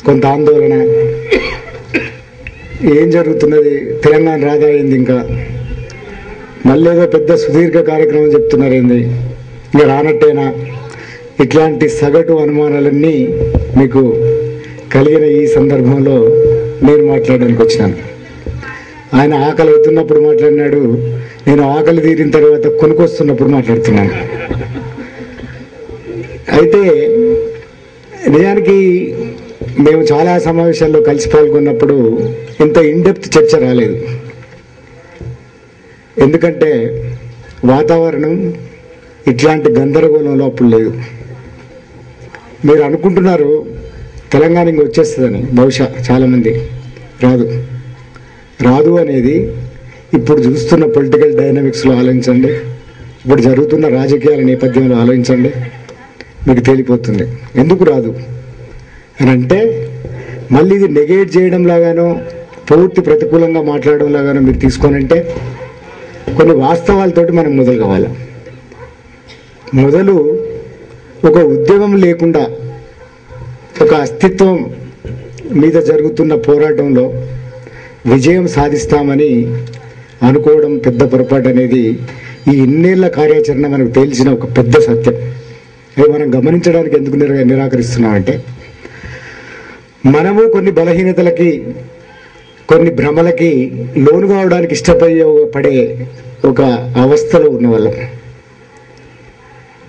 కొంత ఆందోళన ఏం జరుగుతున్నది, తెలంగాణ రాదా అయింది, ఇంకా మళ్ళీ ఏదో పెద్ద సుదీర్ఘ కార్యక్రమం చెప్తున్నారు ఏంది, ఇంకా రానట్టేనా, ఇట్లాంటి సగటు అనుమానాలన్నీ మీకు కలిగిన ఈ సందర్భంలో నేను మాట్లాడడానికి వచ్చినాను. ఆయన ఆకలి అవుతున్నప్పుడు మాట్లాడినాడు, నేను ఆకలి తీరిన తర్వాత కొనుక్కొస్తున్నప్పుడు మాట్లాడుతున్నాను. అయితే నిజానికి మేము చాలా సమావేశాల్లో కలిసి పాల్గొన్నప్పుడు ఇంత ఇన్డెప్త్ చర్చ రాలేదు. ఎందుకంటే వాతావరణం ఇట్లాంటి గందరగోళంలో అప్పుడు లేదు. మీరు అనుకుంటున్నారు తెలంగాణ ఇంక వచ్చేస్తుందని, బహుశా చాలామంది రాదు అనేది ఇప్పుడు చూస్తున్న పొలిటికల్ డైనమిక్స్లో ఆలోచించండి, ఇప్పుడు జరుగుతున్న రాజకీయాల నేపథ్యంలో ఆలోచించండి, మీకు తేలిపోతుంది ఎందుకు రాదు అని. అంటే మళ్ళీ ఇది నెగేట్ చేయడం లాగానో పూర్తి ప్రతికూలంగా మాట్లాడడం లాగానో మీరు తీసుకోనంటే కొన్ని వాస్తవాలతోటి మనం మొదలు కావాలి. మొదలు ఒక ఉద్యమం లేకుండా ఒక అస్తిత్వం మీద జరుగుతున్న పోరాటంలో విజయం సాధిస్తామని అనుకోవడం పెద్ద పొరపాటు అనేది ఈ ఇన్నేళ్ల కార్యాచరణ మనకు తేల్చిన ఒక పెద్ద సత్యం. అది మనం గమనించడానికి ఎందుకు నిరాకరిస్తున్నామంటే మనము కొన్ని బలహీనతలకి కొన్ని భ్రమలకి లోను కావడానికి పడే ఒక అవస్థలో ఉన్న వాళ్ళం.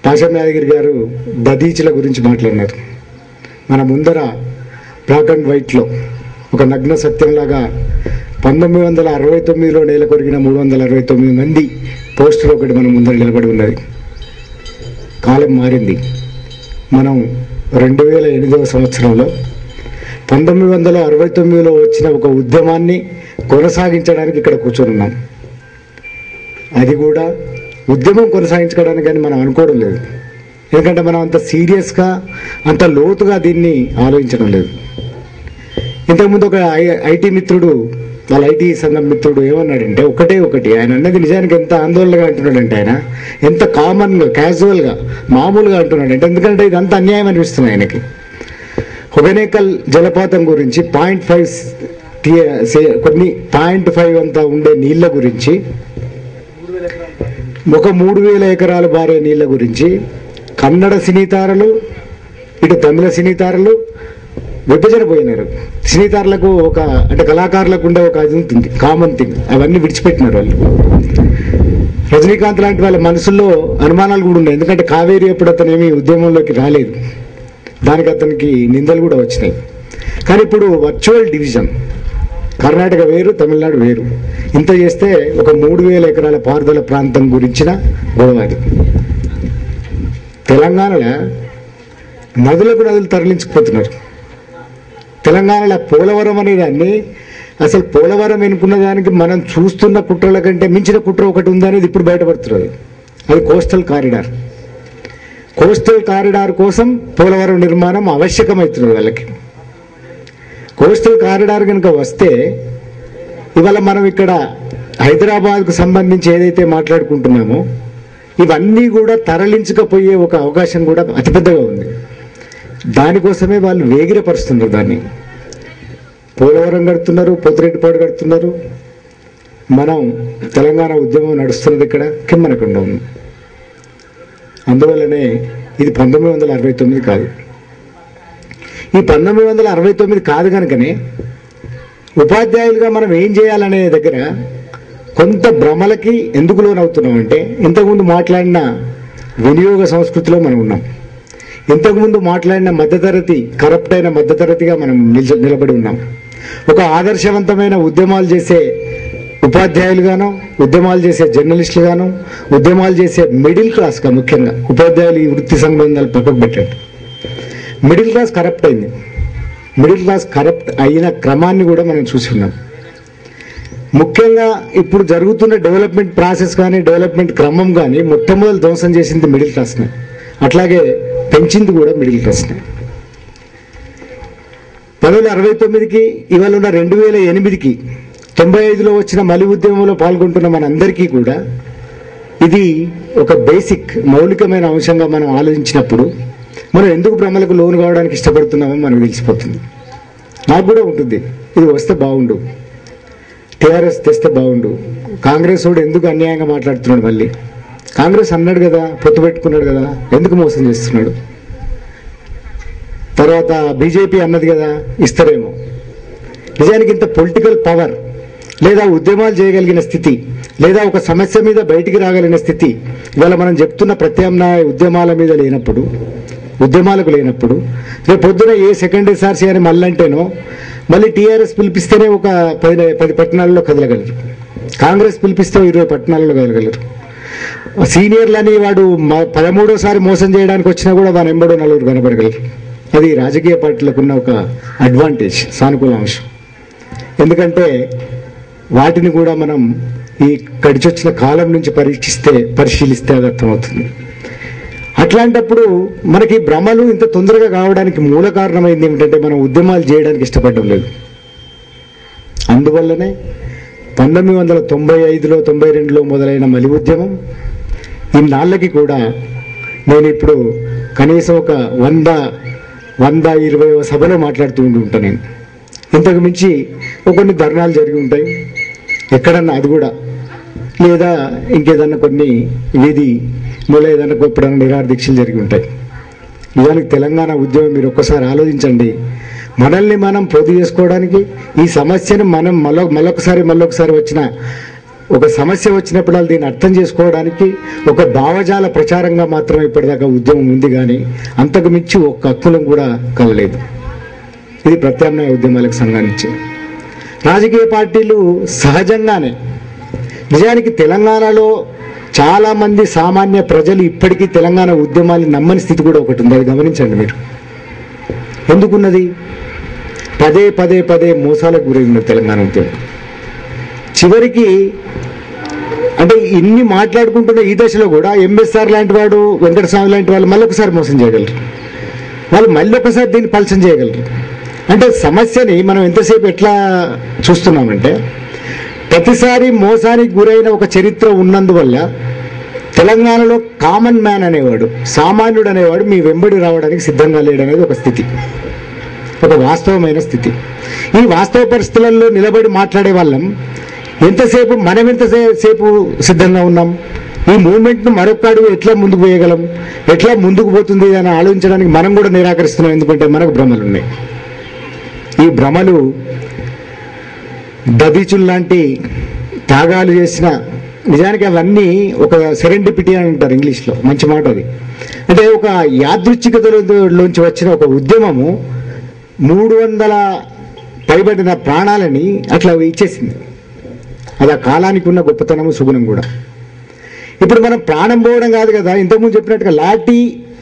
పాషం యాదగిరి గారు దదీచుల గురించి మాట్లాడినారు. మన ముందర బ్లాక్ అండ్ వైట్లో ఒక నగ్న సత్యంలాగా 1969లో నేల కొరిగిన 369 మంది పోస్టర్ ఒకటి మన ముందర నిలబడి ఉన్నది. కాలం మారింది. మనం 2008వ సంవత్సరంలో 1969లో వచ్చిన ఒక ఉద్యమాన్ని కొనసాగించడానికి ఇక్కడ కూర్చొని ఉన్నాం. అది కూడా ఉద్యమం కొనసాగించడానికి కానీ మనం అనుకోవడం లేదు. ఎందుకంటే మనం అంత సీరియస్గా అంత లోతుగా దీన్ని ఆలోచించడం లేదు. ఇంతకుముందు ఒక ఐటీ మిత్రుడు, వాళ్ళ ఐటీ సంఘం మిత్రుడు ఏమన్నాడంటే ఒకటి ఆయన అన్నది నిజానికి ఎంత ఆందోళనగా అంటున్నాడంటే, ఆయన ఎంత కామన్గా క్యాజువల్గా మామూలుగా అంటున్నాడంటే, ఎందుకంటే ఇదంతా అన్యాయం అనిపిస్తుంది ఆయనకి. హొగనేకల్ జలపాతం గురించి 0.5 అంతా ఉండే నీళ్ళ గురించి, ఒక 3000 ఎకరాలు బారే నీళ్ళ గురించి కన్నడ సినీతారలు ఇటు తమిళ సినీతారలు విభజన పోయినారు. సినీతారులకు అంటే కళాకారులకు ఉండే ఒక అది ఉంటుంది, కామన్ థింగ్, అవన్నీ విడిచిపెట్టినారు వాళ్ళు. రజనీకాంత్ లాంటి వాళ్ళ మనసుల్లో అనుమానాలు కూడా ఉన్నాయి. ఎందుకంటే కావేరీ అప్పుడు అతను ఏమీ ఉద్యమంలోకి రాలేదు, దానికి అతనికి నిందలు కూడా వచ్చినాయి. కానీ ఇప్పుడు వర్చువల్ డివిజన్, కర్ణాటక వేరు తమిళనాడు వేరు, ఇంత చేస్తే ఒక 3000 ఎకరాల పారుదల ప్రాంతం గురించిన గొడవ. అది తెలంగాణలో నదులకు నదులు తరలించుకుపోతున్నారు. తెలంగాణలో పోలవరం అనే దాన్ని, అసలు పోలవరం ఎన్నుకున్న దానికి మనం చూస్తున్న కుట్రల కంటే మించిన కుట్ర ఒకటి ఉందనేది ఇప్పుడు బయటపడుతున్నది. అది కోస్టల్ కారిడార్. కోస్టల్ కారిడార్ కోసం పోలవరం నిర్మాణం ఆవశ్యకమవుతున్నది వాళ్ళకి. కోస్టల్ కారిడార్ కనుక వస్తే ఇవాళ మనం ఇక్కడ హైదరాబాద్కు సంబంధించి ఏదైతే మాట్లాడుకుంటున్నామో ఇవన్నీ కూడా తరలించకపోయే ఒక అవకాశం కూడా అతిపెద్దగా ఉంది. దానికోసమే వాళ్ళు వేగిరపరుస్తున్నారు. దాన్ని పోలవరం కడుతున్నారు, పొద్దురెడ్డిపాడు కడుతున్నారు. మనం తెలంగాణ ఉద్యమం నడుస్తున్నది ఇక్కడ కిమ్మనకుండా ఉంది. అందువల్లనే ఇది 1969 కాదు. ఈ 1969 కాదు కనుకనే ఉపాధ్యాయులుగా మనం ఏం చేయాలనే దగ్గర కొంత భ్రమలకి ఎందుకు లోనవుతున్నామంటే, ఇంతకుముందు మాట్లాడిన వినియోగ సంస్కృతిలో మనం ఉన్నాం. ఇంతకుముందు మాట్లాడిన మధ్యతరగతి, కరప్ట్ అయిన మధ్యతరగతిగా మనం నిలబడి ఉన్నాం. ఒక ఆదర్శవంతమైన ఉద్యమాలు చేసే ఉపాధ్యాయులుగాను, ఉద్యమాలు చేసే జర్నలిస్టులుగాను, ఉద్యమాలు చేసే మిడిల్ క్లాస్గా, ముఖ్యంగా ఉపాధ్యాయులు ఈ వృత్తి సంబంధాలు పక్కకు పెట్టండి, మిడిల్ క్లాస్ కరప్ట్ అయింది. మిడిల్ క్లాస్ కరప్ట్ అయిన క్రమాన్ని కూడా మనం చూసి ఉన్నాం. ముఖ్యంగా ఇప్పుడు జరుగుతున్న డెవలప్మెంట్ ప్రాసెస్ కానీ డెవలప్మెంట్ క్రమం కానీ మొట్టమొదటి ధ్వంసం చేసింది మిడిల్ క్లాస్ని, అట్లాగే పెంచింది కూడా మిడిల్ క్లాస్ని. 1969కి ఇవాళ ఉన్న 2008కి 95లో వచ్చిన మలి ఉద్యమంలో పాల్గొంటున్న మనందరికీ కూడా ఇది ఒక బేసిక్ మౌలికమైన అంశంగా మనం ఆలోచించినప్పుడు మనం ఎందుకు భ్రమలకు లోను కావడానికి ఇష్టపడుతున్నామో మనకు తెలిసిపోతుంది. నాకు కూడా ఉంటుంది, ఇది వస్తే బాగుండు, టీఆర్ఎస్ తెస్తే బాగుండు, కాంగ్రెస్ వాడు ఎందుకు అన్యాయంగా మాట్లాడుతున్నాడు, మళ్ళీ కాంగ్రెస్ అన్నాడు కదా, పొత్తు పెట్టుకున్నాడు కదా, ఎందుకు మోసం చేస్తున్నాడు, తర్వాత బీజేపీ అన్నది కదా ఇస్తారేమో. నిజానికి ఇంత పొలిటికల్ పవర్ లేదా ఉద్యమాలు చేయగలిగిన స్థితి లేదా ఒక సమస్య మీద బయటికి రాగలిగిన స్థితి ఇవాళ మనం చెప్తున్న ప్రత్యామ్నాయ ఉద్యమాల మీద లేనప్పుడు, ఉద్యమాలకు లేనప్పుడు, రేపు పొద్దున ఏ సెకండ్ ఎస్ఆర్సీ అని మళ్ళంటేనో మళ్ళీ టీఆర్ఎస్ పిలిపిస్తేనే ఒక 10 పట్టణాలలో కదలగలరు, కాంగ్రెస్ పిలిపిస్తే 20 పట్టణాలలో కదలగలరు. సీనియర్లని వాడు 13వసారి మోసం చేయడానికి వచ్చినా కూడా వాని ఎంబడో 4 కనబడగలరు. అది రాజకీయ పార్టీలకు ఉన్న ఒక అడ్వాంటేజ్, సానుకూల అంశం. ఎందుకంటే వాటిని కూడా మనం ఈ గడిచొచ్చిన కాలం నుంచి పరిశీలిస్తే అది అర్థమవుతుంది. అట్లాంటప్పుడు మనకి భ్రమలు ఇంత తొందరగా కావడానికి మూల కారణమైంది ఏమిటంటే మనం ఉద్యమాలు చేయడానికి ఇష్టపడడం లేదు. అందువల్లనే 1995లో 92లో మొదలైన మలి ఉద్యమం ఇన్నాళ్ళకి కూడా నేను ఇప్పుడు కనీసం ఒక 100-120 సభలో మాట్లాడుతూ ఉంటాను. నేను ఇంతకు మించి కొన్ని ధర్నాలు జరిగి ఉంటాయి ఎక్కడన్నా, అది కూడా లేదా ఇంకేదన్నా కొన్ని వీధి మూల ఏదన్నా ఎప్పుడన్నా నిరాహార దీక్షలు జరిగి ఉంటాయి. నిజానికి తెలంగాణ ఉద్యమం మీరు ఒక్కసారి ఆలోచించండి, మనల్ని మనం పొద్దు చేసుకోవడానికి ఈ సమస్యను మనం మళ్ళొకసారి వచ్చిన ఒక సమస్య వచ్చినప్పుడు దీన్ని అర్థం చేసుకోవడానికి ఒక భావజాల ప్రచారంగా మాత్రమే ఇప్పటిదాకా ఉద్యమం ఉంది, కానీ అంతకు మించి ఒక్క హక్కులం కూడా కలలేదు. ఇది ప్రత్యామ్నాయ ఉద్యమాలకు సంబంధించి. రాజకీయ పార్టీలు సహజంగానే నిజానికి తెలంగాణలో చాలామంది సామాన్య ప్రజలు ఇప్పటికీ తెలంగాణ ఉద్యమాన్ని నమ్మని స్థితి కూడా ఒకటి ఉంది, అది గమనించండి మీరు. ఎందుకున్నది? పదే మోసాలకు గురి ఉన్నది తెలంగాణ ఉద్యమం. చివరికి అంటే ఇన్ని మాట్లాడుకుంటున్న ఈ దశలో కూడా ఎంఎస్ఆర్ లాంటి వాడు, వెంకటస్వామి లాంటి వాళ్ళు మళ్ళొకసారి మోసం చేయగలరు, వాళ్ళు మళ్ళీ ఒకసారి దీన్ని పలసం చేయగలరు. అంటే సమస్యని మనం ఎంతసేపు ఎట్లా చూస్తున్నామంటే ప్రతిసారి మోసానికి గురైన ఒక చరిత్ర ఉన్నందువల్ల తెలంగాణలో కామన్ మ్యాన్ అనేవాడు, సామాన్యుడు అనేవాడు మీ వెంబడి రావడానికి సిద్ధంగా లేడనేది ఒక స్థితి, ఒక వాస్తవమైన స్థితి. ఈ వాస్తవ పరిస్థితులలో నిలబడి మాట్లాడే వాళ్ళం మనం ఎంతసేపు సిద్ధంగా ఉన్నాం? ఈ మూవ్మెంట్ను మరొక అడుగు ఎట్లా ముందుకు వేయగలం, ఎట్లా ముందుకు పోతుంది అని ఆలోచించడానికి మనం కూడా నిరాకరిస్తున్నాం. ఎందుకంటే మనకు భ్రమలు ఉన్నాయి. ఈ భ్రమలు దదీచుల్లాంటి త్యాగాలు చేసిన, నిజానికి అవన్నీ ఒక సెరెండిపిటీ అని అంటారు ఇంగ్లీష్లో, మంచి మాట అది. అంటే ఒక యాదృచ్ఛికతలోంచి వచ్చిన ఒక ఉద్యమము 300 పైబడిన ప్రాణాలని అట్లా ఇచ్చేసింది. అది ఆ కాలానికి ఉన్న గొప్పతనము, సుగుణం కూడా. ఇప్పుడు మనం ప్రాణం పోవడం కాదు కదా, ఇంతకుముందు చెప్పినట్టుగా లాఠీ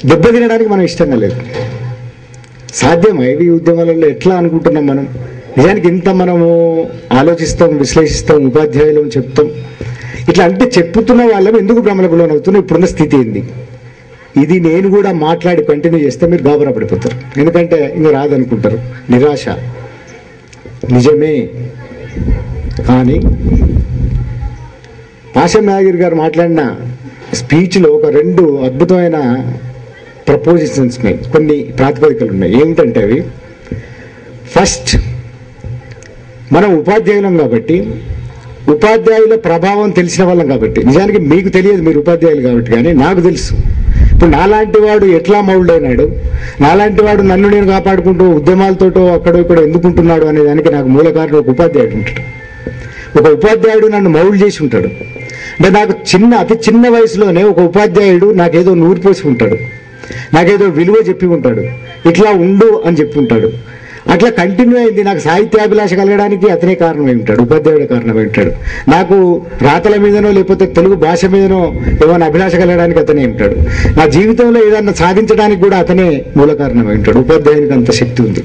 దెబ్బ తినడానికి మనం ఇష్టంగా లేదు. సాధ్యమా ఇవి ఉద్యమాలలో? ఎట్లా అనుకుంటున్నాం మనం? నిజానికి ఇంత మనము ఆలోచిస్తాం, విశ్లేషిస్తాం, ఉపాధ్యాయులు చెప్తాం. ఇట్లా అంటే చెప్పుతున్న వాళ్ళం ఎందుకు భ్రమలకు లోనవుతున్నాం? ఇప్పుడున్న స్థితి ఏంది? ఇది నేను కూడా మాట్లాడి కంటిన్యూ చేస్తే మీరు గాబరా పడిపోతారు. ఎందుకంటే ఇంకా రాదనుకుంటారు, నిరాశ. నిజమే, కానీ పాషం నాగిరి గారు మాట్లాడిన స్పీచ్లో ఒక 2 అద్భుతమైన ప్రపోజిషన్స్ ఉన్నాయి, కొన్ని ప్రాతిపదికలు ఉన్నాయి. ఏమిటంటే అవి, ఫస్ట్ మనం ఉపాధ్యాయులం కాబట్టి, ఉపాధ్యాయుల ప్రభావం తెలిసిన వాళ్ళం కాబట్టి, నిజానికి మీకు తెలియదు మీరు ఉపాధ్యాయులు కాబట్టి, కానీ నాకు తెలుసు. ఇప్పుడు నాలాంటి వాడు ఎట్లా మౌల్డ్ అయినాడు, నాలాంటి వాడు నన్ను నేను కాపాడుకుంటూ ఉద్యమాలతోటో అక్కడో ఇక్కడ ఎందుకుంటున్నాడు అనే దానికి నాకు మూల కారణం ఒక ఉపాధ్యాయుడు ఉంటాడు. ఒక ఉపాధ్యాయుడు నన్ను మౌల్డ్ చేసి ఉంటాడు. అంటే నాకు అతి చిన్న వయసులోనే ఒక ఉపాధ్యాయుడు నాకేదో నూరిపోసి ఉంటాడు, నాకేదో విలువ చెప్పి ఉంటాడు, ఇట్లా ఉండు అని చెప్పి ఉంటాడు. అట్లా కంటిన్యూ అయింది. నాకు సాహిత్యాభిలాష కలగడానికి అతనే కారణమై ఉంటాడు, ఉపాధ్యాయుడే కారణమై ఉంటాడు. నాకు రాతల మీదనో లేకపోతే తెలుగు భాష మీదనో ఏమైనా అభిలాష కలగడానికి అతనే ఉంటాడు. నా జీవితంలో ఏదన్నా సాధించడానికి కూడా అతనే మూల కారణమై ఉంటాడు. ఉపాధ్యాయునికి అంత శక్తి ఉంది.